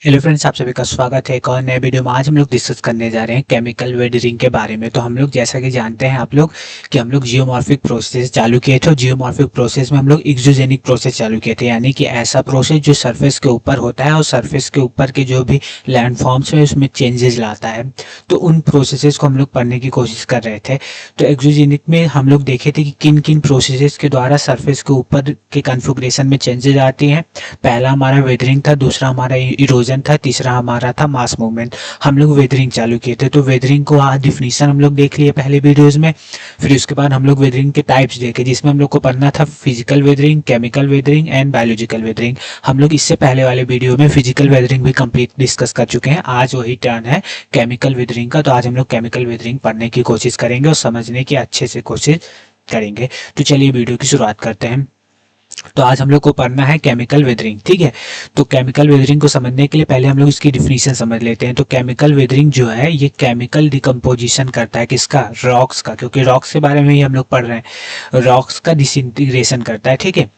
Hello friends, आप सभी का स्वागत है एक और नए वीडियो में। आज हम लोग डिस्कस करने जा रहे हैं केमिकल वेदरिंग के बारे में। तो हम लोग जैसा कि जानते हैं आप लोग कि हम लोग जियोमॉर्फिक प्रोसेस चालू किए थे। जियोमॉर्फिक प्रोसेस में हम लोग एक्सोजेनिक प्रोसेस चालू किए थे, यानी कि ऐसा प्रोसेस जो सरफेस के ऊपर होता है और सरफेस के ऊपर के जो भी लैंडफॉर्म्स है उसमें चेंजेस लाता है। तो उन प्रोसेसेस को हम लोग पढ़ने की कोशिश कर रहे थे। तो एक्सोजेनिक में हम लोग देखे थे कि किन किन प्रोसेसेस के द्वारा सरफेस के ऊपर के कॉन्फ़िगरेशन में चेंजेस आती हैं। पहला हमारा वेदरिंग था, दूसरा हमारा इरोजन था, तीसरा हमारा था मास मूवमेंट। हम लोग वेदरिंग चालू किए थे। तो वेदरिंग को आज डिफिनीशन हम लोग देख लिए पहले वीडियोस में। फिर उसके बाद हम लोग वेदरिंग के टाइप्स देखे, जिसमें हम लोग को पढ़ना था physical weathering, chemical weathering and biological weathering. हम लोग इससे पहले वाले वीडियो में फिजिकल वेदरिंग भी कंप्लीट डिस्कस कर चुके हैं। आज वही टर्न है केमिकल वेदरिंग का। तो आज हम लोग केमिकल वेदरिंग पढ़ने की कोशिश करेंगे और समझने की अच्छे से कोशिश करेंगे। तो चलिए वीडियो की शुरुआत करते हैं। तो आज हम लोग को पढ़ना है केमिकल वेदरिंग, ठीक है। तो केमिकल वेदरिंग को समझने के लिए पहले हम लोग इसकी डिफिनीशन समझ लेते हैं। तो केमिकल वेदरिंग जो है ये केमिकल डिकम्पोजिशन करता है, किसका? रॉक्स का, क्योंकि रॉक्स के बारे में ही हम लोग पढ़ रहे हैं। रॉक्स का डिसइंटीग्रेशन करता है, ठीक है,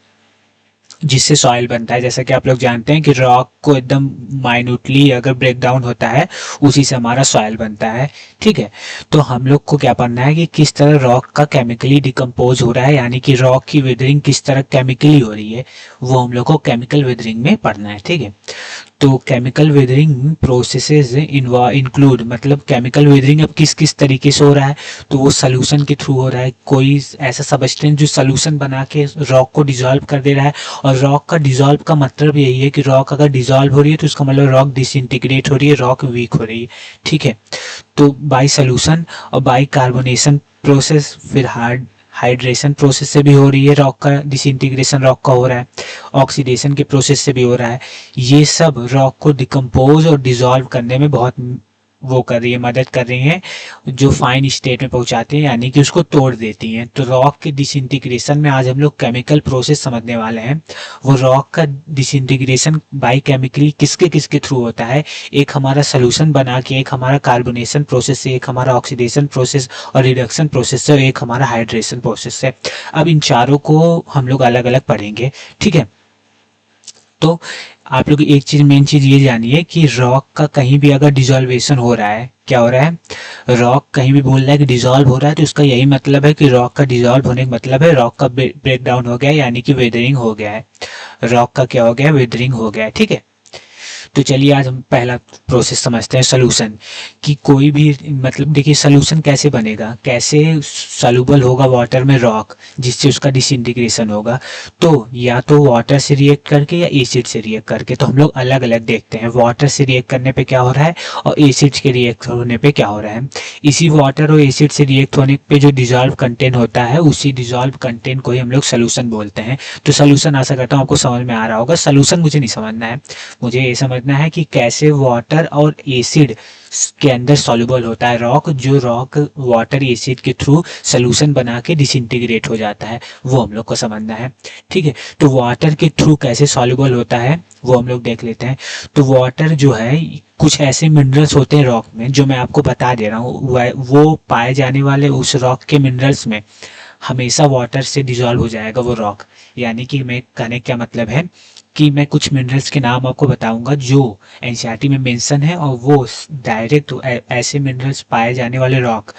जिससे सॉइल बनता है। जैसा कि आप लोग जानते हैं कि रॉक को एकदम माइन्यूटली अगर ब्रेक डाउन होता है उसी से हमारा सॉइल बनता है, ठीक है। तो हम लोग को क्या पढ़ना है कि किस तरह रॉक का केमिकली डिकम्पोज हो रहा है, यानी कि रॉक की वेदरिंग किस तरह केमिकली हो रही है, वो हम लोग को केमिकल वेदरिंग में पढ़ना है, ठीक है। तो केमिकल वेदरिंग प्रोसेसेस इंक्लूड, मतलब केमिकल वेदरिंग अब किस किस तरीके से हो रहा है, तो वो सोल्यूशन के थ्रू हो रहा है। कोई ऐसा सबस्टेंस जो सोल्यूशन बना के रॉक को डिसॉल्व कर दे रहा है। और रॉक का डिसॉल्व का मतलब यही है कि रॉक अगर डिसॉल्व हो रही है तो उसका मतलब रॉक डिसइंटीग्रेट हो रही है, रॉक वीक हो रही है, ठीक है। तो बाई सोल्यूशन और बाई कार्बोनेशन प्रोसेस, फिर हाइड्रेशन प्रोसेस से भी हो रही है, रॉक का डिसइंटीग्रेशन रॉक का हो रहा है, ऑक्सीडेशन के प्रोसेस से भी हो रहा है। ये सब रॉक को डिकम्पोज और डिसॉल्व करने में बहुत वो कर रही है, मदद कर रही है, जो फाइन स्टेट में पहुंचाती है, यानी कि उसको तोड़ देती हैं। तो रॉक के डिसइंटीग्रेशन में आज हम लोग केमिकल प्रोसेस समझने वाले हैं। वो रॉक का डिसइंटीग्रेशन बाई केमिकली किसके किसके थ्रू होता है, एक हमारा सोल्यूशन बना के, एक हमारा कार्बोनेशन प्रोसेस से, एक हमारा ऑक्सीडेशन प्रोसेस और रिडक्शन प्रोसेस से, और एक हमारा हाइड्रेशन प्रोसेस से। अब इन चारों को हम लोग अलग अलग पढ़ेंगे, ठीक है। तो आप लोग एक चीज, मेन चीज ये जानिए कि रॉक का कहीं भी अगर डिसॉल्वेशन हो रहा है, क्या हो रहा है, रॉक कहीं भी बोल रहा है कि डिसॉल्व हो रहा है, तो उसका यही मतलब है कि रॉक का डिसॉल्व होने का मतलब है रॉक का ब्रेक डाउन हो गया, यानी कि वेदरिंग हो गया है। रॉक का क्या हो गया? वेदरिंग हो गया है, ठीक है। तो चलिए आज हम पहला प्रोसेस समझते हैं, सोल्यूशन। कि कोई भी, मतलब देखिए सोल्यूशन कैसे बनेगा, कैसे सॉल्युबल होगा वाटर में रॉक, जिससे उसका डिसइंटीग्रेशन होगा। तो या तो वाटर से रिएक्ट करके या एसिड से रिएक्ट करके। तो हम लोग अलग अलग देखते हैं, वाटर से रिएक्ट करने पे क्या हो रहा है और एसिड के रिएक्ट होने पे क्या हो रहा है। इसी वाटर और एसिड से रिएक्ट होने पे जो डिजॉल्व कंटेंट होता है, उसी डिजॉल्व कंटेंट को ही हम लोग सोल्यूशन बोलते हैं। तो सोल्यूशन आशा करता हूँ आपको समझ में आ रहा होगा। सोल्यूशन मुझे नहीं समझना है, मुझे ये समझना है कि कैसे वाटर और एसिड के अंदर सॉल्युबल होता है रॉक, जो रॉक वाटर एसिड के थ्रू सोल्यूशन बना के डिसइंटीग्रेट हो जाता है, वो हम लोग को समझना है, ठीक है। तो वाटर के थ्रू कैसे सॉल्युबल होता है वो हम लोग देख लेते हैं। तो वाटर जो है, कुछ ऐसे मिनरल्स होते हैं रॉक में, जो मैं आपको बता दे रहा हूँ, वो पाए जाने वाले उस रॉक के मिनरल्स में हमेशा वाटर से डिसॉल्व हो जाएगा वो रॉक। यानी कि मैं कहने क्या मतलब है कि मैं कुछ मिनरल्स के नाम आपको बताऊंगा जो एनसीईआरटी में मेंशन है, और वो डायरेक्ट ऐसे मिनरल्स पाए जाने वाले रॉक,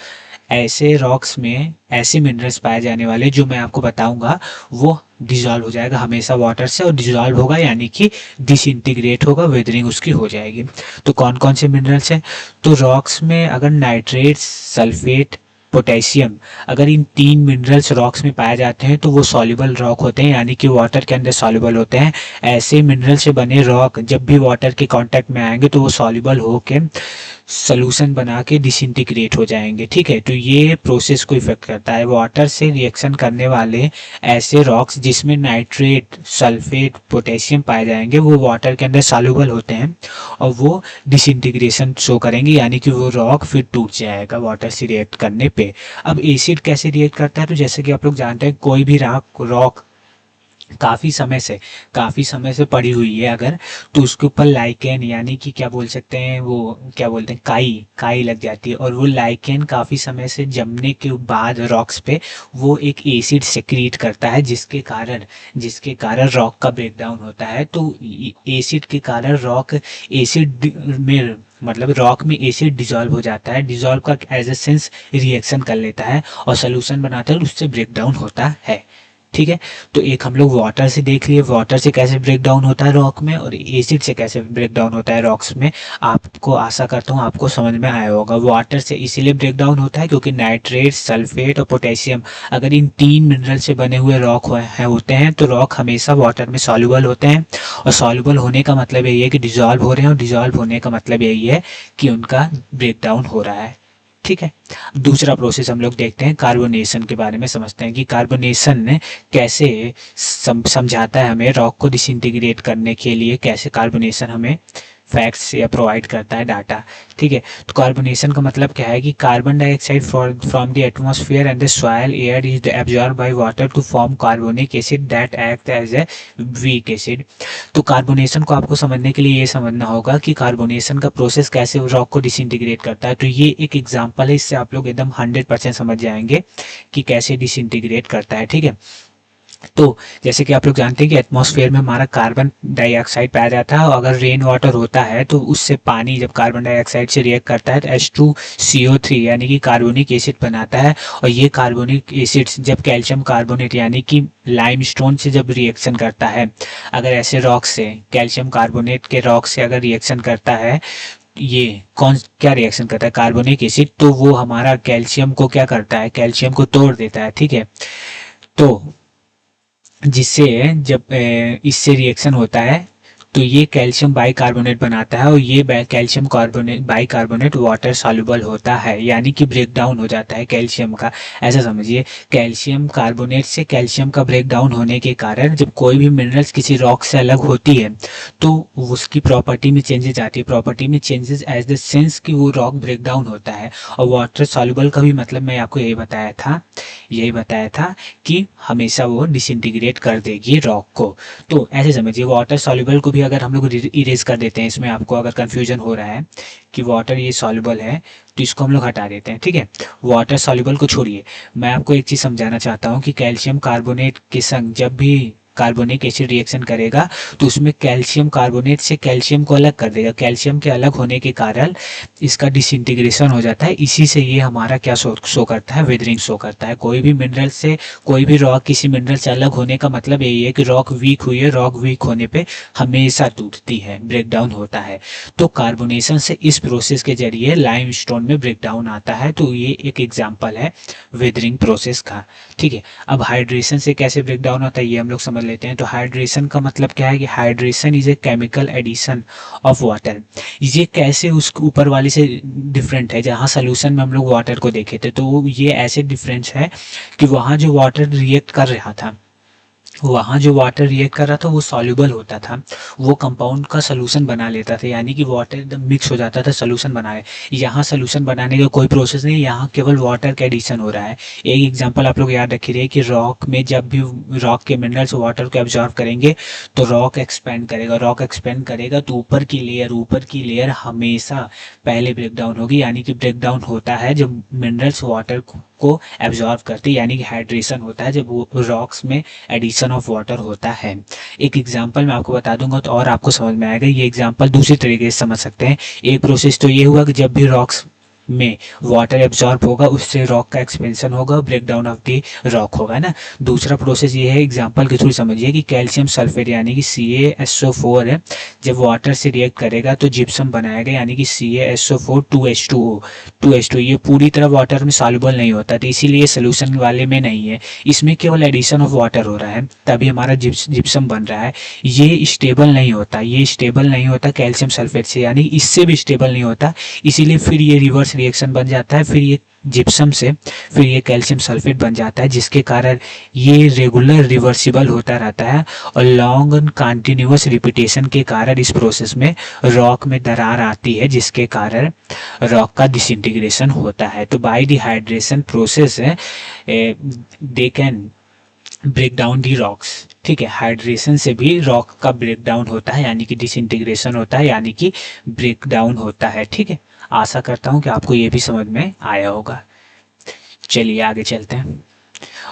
ऐसे रॉक्स में ऐसे मिनरल्स पाए जाने वाले जो मैं आपको बताऊंगा, वो डिसॉल्व हो जाएगा हमेशा वाटर से, और डिसॉल्व होगा यानी कि डिसइंटीग्रेट होगा, वेदरिंग उसकी हो जाएगी। तो कौन कौन से मिनरल्स हैं? तो रॉक्स में अगर नाइट्रेट, सल्फेट, पोटेशियम, अगर इन तीन मिनरल्स रॉक्स में पाए जाते हैं तो वो सॉल्युबल रॉक होते हैं, यानी कि वाटर के अंदर सॉल्युबल होते हैं। ऐसे मिनरल से बने रॉक जब भी वाटर के कांटेक्ट में आएंगे तो वो सॉल्युबल होके सोल्यूशन बना के डिसइंटीग्रेट हो जाएंगे, ठीक है। तो ये प्रोसेस को इफेक्ट करता है। वाटर से रिएक्शन करने वाले ऐसे रॉक्स जिसमें नाइट्रेट, सल्फेट, पोटेशियम पाए जाएंगे, वो वाटर के अंदर सॉल्युबल होते हैं और वो डिसइंटीग्रेशन शो करेंगे, यानी कि वो रॉक फिर टूट जाएगा वाटर से रिएक्ट करने पे। अब एसिड कैसे रिएक्ट करता है? तो जैसे कि आप लोग जानते हैं, कोई भी रॉक काफ़ी समय से पड़ी हुई है अगर, तो उसके ऊपर लाइकेन यानी कि क्या बोल सकते हैं, वो क्या बोलते हैं, काई काई लग जाती है। और वो लाइकेन काफ़ी समय से जमने के बाद रॉक्स पे वो एक एसिड सेक्रीट करता है, जिसके कारण रॉक का ब्रेकडाउन होता है। तो एसिड के कारण रॉक एसिड में मतलब रॉक में एसिड डिजॉल्व हो जाता है, डिजॉल्व का एज ए सेंस रिएक्शन कर लेता है और सोल्यूशन बनाता है और उससे ब्रेकडाउन होता है। ठीक है। तो एक हम लोग वाटर से देख लिए, वाटर से कैसे ब्रेक डाउन होता है रॉक में, और एसिड से कैसे ब्रेक डाउन होता है रॉक्स में। आपको आशा करता हूँ आपको समझ में आया होगा। वाटर से इसीलिए ब्रेक डाउन होता है क्योंकि नाइट्रेट, सल्फेट और पोटेशियम, अगर इन 3 मिनरल से बने हुए रॉक होते हैं तो रॉक हमेशा वाटर में सॉल्युबल होते हैं। और सॉल्युबल होने का मतलब यही है कि डिजॉल्व हो रहे हैं, और डिजॉल्व होने का मतलब यही है कि उनका ब्रेक डाउन हो रहा है। ठीक है। दूसरा प्रोसेस हम लोग देखते हैं, कार्बोनेशन के बारे में समझते हैं कि कार्बोनेशन कैसे समझाता है हमें रॉक को डिसइंटीग्रेट करने के लिए, कैसे कार्बोनेशन हमें फैक्ट्स या प्रोवाइड करता है डाटा। ठीक है। तो कार्बोनेशन का मतलब क्या है कि carbon dioxide from the atmosphere and the soil air is absorb by water to form carbonic acid that act as a weak acid. तो कार्बोनेशन को आपको समझने के लिए ये समझना होगा कि कार्बोनेशन का प्रोसेस कैसे रॉक को डिसइंटीग्रेट करता है। तो ये एक एग्जांपल है, इससे आप लोग एकदम 100% समझ जाएंगे कि कैसे डिसइंटीग्रेट करता है। ठीक है। तो जैसे कि आप लोग जानते हैं कि एटमॉस्फेयर में हमारा कार्बन डाइऑक्साइड पाया जाता है, और अगर रेन वाटर होता है तो उससे पानी जब कार्बन डाइऑक्साइड से रिएक्ट करता है तो H2CO3 यानी कि कार्बोनिक एसिड बनाता है। और ये कार्बोनिक एसिड जब कैल्शियम कार्बोनेट यानी कि लाइमस्टोन से जब रिएक्शन करता है, अगर ऐसे रॉक से कैल्शियम कार्बोनेट के रॉक से अगर रिएक्शन करता है, ये कौन क्या रिएक्शन करता है, कार्बोनिक एसिड, तो वो हमारा कैल्शियम को क्या करता है, कैल्शियम को तोड़ देता है। ठीक है। तो जिससे जब इससे रिएक्शन होता है तो ये कैल्शियम बाइकार्बोनेट बनाता है, और ये calcium carbonate bicarbonate water soluble होता है, यानी कि ब्रेक डाउन हो जाता है कैल्शियम का। ऐसा समझिए, कैल्शियम कार्बोनेट से कैल्शियम का ब्रेक डाउन होने के कारण जब कोई भी मिनरल्स किसी रॉक से अलग होती है तो उसकी प्रॉपर्टी में चेंजेस आती है। प्रॉपर्टी में चेंजेस एज द सेंस कि वो रॉक ब्रेक डाउन होता है। और वाटर सॉल्युबल का भी मतलब मैं आपको यही बताया था कि हमेशा वो डिसइंटीग्रेट कर देगी रॉक को। तो ऐसे समझिए, वाटर सॉल्युबल को भी अगर हम लोग इरेज कर देते हैं, इसमें आपको अगर कंफ्यूजन हो रहा है कि वाटर ये सॉल्युबल है तो इसको हम लोग हटा देते हैं। ठीक है। वाटर सॉल्युबल को छोड़िए, मैं आपको एक चीज़ समझाना चाहता हूँ कि कैल्शियम कार्बोनेट के संग जब भी कार्बोनिक एसिड रिएक्शन करेगा तो उसमें कैल्शियम कार्बोनेट से कैल्शियम को अलग कर देगा। कैल्शियम के अलग होने के कारण इसका डिसइंटीग्रेशन हो जाता है। इसी से ये हमारा क्या शो करता है, वेदरिंग शो करता है। कोई भी मिनरल से, कोई भी रॉक किसी मिनरल से अलग होने का मतलब यही है कि रॉक वीक हुई है। रॉक वीक होने पे हमेशा टूटती है, ब्रेक डाउन होता है। तो कार्बोनेशन से इस प्रोसेस के जरिए लाइमस्टोन में ब्रेक डाउन आता है। तो ये एक एग्जाम्पल है वेदरिंग प्रोसेस का। ठीक है। अब हाइड्रेशन से कैसे ब्रेक डाउन होता है ये हम लोग समझ लेते हैं। तो हाइड्रेशन का मतलब क्या है कि hydration is a chemical addition of water. ये कैसे उस ऊपर वाली से डिफरेंट है, जहाँ सोल्यूशन में हम लोग वाटर को देखे थे, तो ये ऐसे डिफरेंस है कि वहाँ जो वाटर रिएक्ट कर रहा था, वहाँ जो वाटर रिएक्ट कर रहा था वो सॉल्युबल होता था, वो कंपाउंड का सोल्यूशन बना लेता था, यानी कि वाटर एकदम मिक्स हो जाता था सोल्यूशन बनाए। यहाँ सोल्यूशन बनाने का कोई प्रोसेस नहीं, यहाँ केवल वाटर का एडिशन हो रहा है। एक एग्जांपल आप लोग याद रखिए कि रॉक में जब भी रॉक के मिनरल्स वाटर को एब्जॉर्व करेंगे तो रॉक एक्सपेंड करेगा। रॉक एक्सपेंड करेगा तो ऊपर की लेयर हमेशा पहले ब्रेक डाउन होगी, यानी कि ब्रेक डाउन होता है जब मिनरल्स वाटर को एब्जॉर्व करते हैं, यानी कि हाइड्रेशन होता है जब वो रॉक्स में एडिशन ऑफ वाटर होता है। एक एग्जांपल मैं आपको बता दूंगा तो और आपको समझ में आएगा। ये एग्जांपल दूसरी तरीके से समझ सकते हैं। एक प्रोसेस तो ये हुआ कि जब भी रॉक्स में वाटर एब्जॉर्ब होगा उससे रॉक का एक्सपेंशन होगा, break down of the rock होगा ना। दूसरा प्रोसेस ये है, एग्जांपल के थ्रू समझिए कि कैल्शियम सल्फेट यानी कि CaSO4 है, जब वाटर से रिएक्ट करेगा तो जिप्सम बनाएगा, यानी कि CaSO4 2H2O। ये पूरी तरह वाटर में सॉल्युबल नहीं होता, तो इसीलिए सोल्यूशन वाले में नहीं है, इसमें केवल एडिशन ऑफ वाटर हो रहा है तभी हमारा जिप्सम बन रहा है। ये स्टेबल नहीं होता कैल्शियम सल्फेट से, यानी इससे भी स्टेबल नहीं होता, इसीलिए फिर ये रिवर्स रिएक्शन बन जाता है, फिर ये जिप्सम से फिर ये कैल्शियम सल्फेट बन जाता है, जिसके कारण ये रेगुलर रिवर्सिबल होता रहता है। और लॉन्ग एंड कंटिन्यूअस रिपीटेशन के कारण इस प्रोसेस में रॉक में दरार आती है, जिसके कारण रॉक का डिसइंटीग्रेशन होता है। तो by the hydration process they can break down the rocks. ठीक है, हाइड्रेशन से भी रॉक का ब्रेक डाउन होता है, यानी कि डिसइंटीग्रेशन होता है, यानी कि ब्रेक डाउन होता है। ठीक है, आशा करता हूँ कि आपको ये भी समझ में आया होगा। चलिए आगे चलते हैं,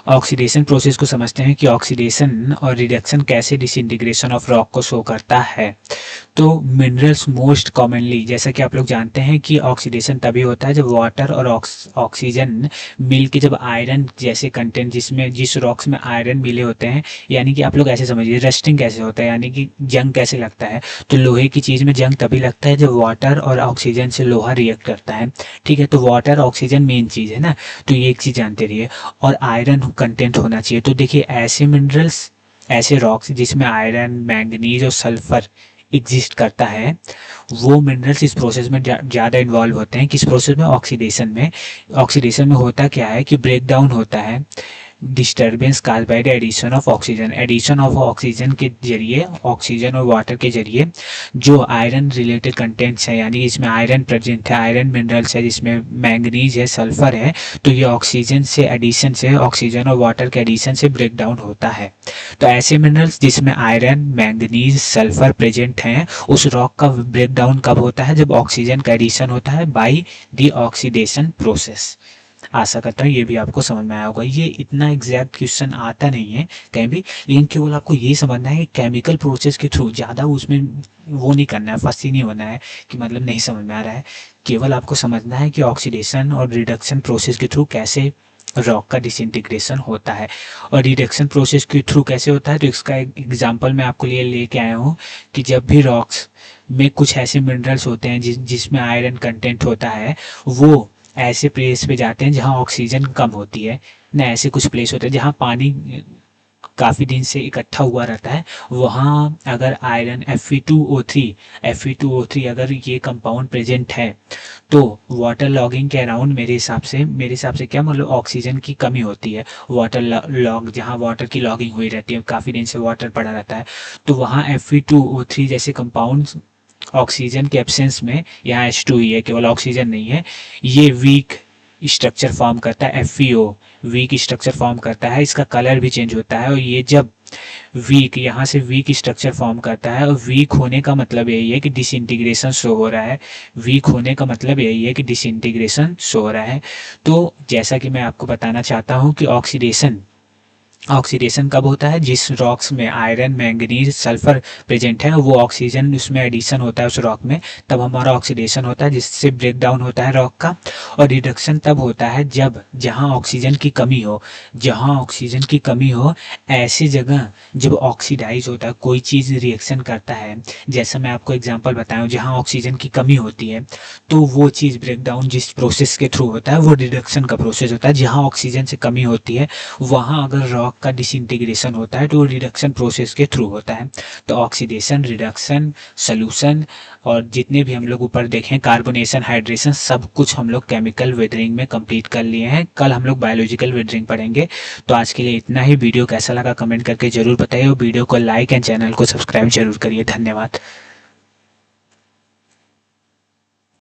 ऑक्सीडेशन प्रोसेस को समझते हैं कि ऑक्सीडेशन और रिडक्शन कैसे डिसइंटीग्रेशन ऑफ रॉक को शो करता है। तो मिनरल्स मोस्ट कॉमनली, जैसा कि आप लोग जानते हैं कि ऑक्सीडेशन तभी होता है जब वाटर और ऑक्सीजन मिल के, जब आयरन जैसे कंटेंट जिस रॉक्स में आयरन मिले होते हैं, यानी कि आप लोग ऐसे समझिए रस्टिंग कैसे होता है, यानी कि जंग कैसे लगता है। तो लोहे की चीज़ में जंग तभी लगता है जब वाटर और ऑक्सीजन से लोहा रिएक्ट करता है। ठीक है, तो वाटर ऑक्सीजन मेन चीज़ है ना, तो ये एक चीज़ जानते रहिए। और आयरन कंटेंट होना चाहिए। तो देखिए ऐसे मिनरल्स, ऐसे रॉक्स जिसमें आयरन, मैंगनीज और सल्फर एग्जिस्ट करता है, वो मिनरल्स इस प्रोसेस में ज़्यादा इन्वॉल्व होते हैं। किस प्रोसेस में? ऑक्सीडेशन में। ऑक्सीडेशन में होता क्या है कि ब्रेक डाउन होता है, disturbance cause by the addition of oxygen. Addition of oxygen के जरिए, ऑक्सीजन और वाटर के जरिए जो आयरन रिलेटेड कंटेंट्स है, यानी इसमें आयरन प्रेजेंट है, आयरन मिनरल्स है, जिसमें मैंगनीज है, सल्फर है, तो ये ऑक्सीजन से एडिशन से, ऑक्सीजन और वाटर के एडिशन से ब्रेक डाउन होता है। तो ऐसे मिनरल्स जिसमें आयरन, मैंगनीज, सल्फर प्रेजेंट हैं, उस रॉक का ब्रेक डाउन कब होता है? जब ऑक्सीजन का एडिशन होता है बाई द ऑक्सीडेशन प्रोसेस। आशा करता हूँ ये भी आपको समझ में आया होगा। ये इतना एग्जैक्ट क्वेश्चन आता नहीं है कहीं भी, लेकिन केवल आपको ये समझना है कि केमिकल प्रोसेस के थ्रू, ज़्यादा उसमें वो नहीं करना है, फंसी नहीं होना है कि मतलब नहीं समझ में आ रहा है। केवल आपको समझना है कि ऑक्सीडेशन और रिडक्शन प्रोसेस के थ्रू कैसे रॉक का डिसइंटीग्रेशन होता है। और रिडक्शन प्रोसेस के थ्रू कैसे होता है, तो इसका एक एग्जाम्पल मैं आपको लिए लेके आया हूँ कि जब भी रॉक्स में कुछ ऐसे मिनरल्स होते हैं जिसमें आयरन कंटेंट होता है, वो ऐसे प्लेस पे जाते हैं जहाँ ऑक्सीजन कम होती है ना, ऐसे कुछ प्लेस होते हैं जहाँ पानी काफ़ी दिन से इकट्ठा हुआ रहता है। वहाँ अगर आयरन Fe2O3 अगर ये कंपाउंड प्रेजेंट है, तो वाटर लॉगिंग के अराउंड मेरे हिसाब से क्या मतलब ऑक्सीजन की कमी होती है। वाटर लॉग, जहाँ वाटर की लॉगिंग हुई रहती है, काफ़ी दिन से वाटर पड़ा रहता है, तो वहाँ Fe2O3 जैसे कंपाउंड्स ऑक्सीजन के एब्सेंस में, यहाँ H2 ही है, केवल ऑक्सीजन नहीं है, ये वीक स्ट्रक्चर फॉर्म करता है। FeO वीक स्ट्रक्चर फॉर्म करता है, इसका कलर भी चेंज होता है। और ये जब वीक, यहाँ से वीक स्ट्रक्चर फॉर्म करता है, और वीक होने का मतलब यही है कि डिसइंटीग्रेशन शो हो रहा है। वीक होने का मतलब यही है कि डिसइंटीग्रेशन शो हो रहा है। तो जैसा कि मैं आपको बताना चाहता हूँ कि ऑक्सीडेशन कब होता है? जिस रॉक्स में आयरन, मैंगनीज, सल्फर प्रेजेंट है, वो ऑक्सीजन उसमें एडिशन होता है उस रॉक में, तब हमारा ऑक्सीडेशन होता है, जिससे ब्रेक डाउन होता है रॉक का। और रिडक्शन तब होता है जब जहाँ ऑक्सीजन की कमी हो, ऐसी जगह जब ऑक्सीडाइज होता है, कोई चीज़ रिएक्शन करता है, जैसा मैं आपको एग्जाम्पल बताऊँ, जहाँ ऑक्सीजन की कमी होती है, तो वो चीज़ ब्रेक डाउन जिस प्रोसेस के थ्रू होता है वो रिडक्शन का प्रोसेस होता है। जहाँ ऑक्सीजन से कमी होती है, वहाँ अगर रॉक का डिसइंटीग्रेशन होता है तो वो रिडक्शन प्रोसेस के थ्रू होता है। तो ऑक्सीडेशन, रिडक्शन, सॉल्यूशन और जितने भी हम लोग ऊपर देखें, कार्बोनेशन, हाइड्रेशन, सब कुछ हम लोग केमिकल वेदरिंग में कंप्लीट कर लिए हैं। कल हम लोग बायोलॉजिकल वेदरिंग पढ़ेंगे। तो आज के लिए इतना ही। वीडियो कैसा लगा कमेंट करके जरूर बताइए, और वीडियो को लाइक एंड चैनल को सब्सक्राइब जरूर करिए। धन्यवाद।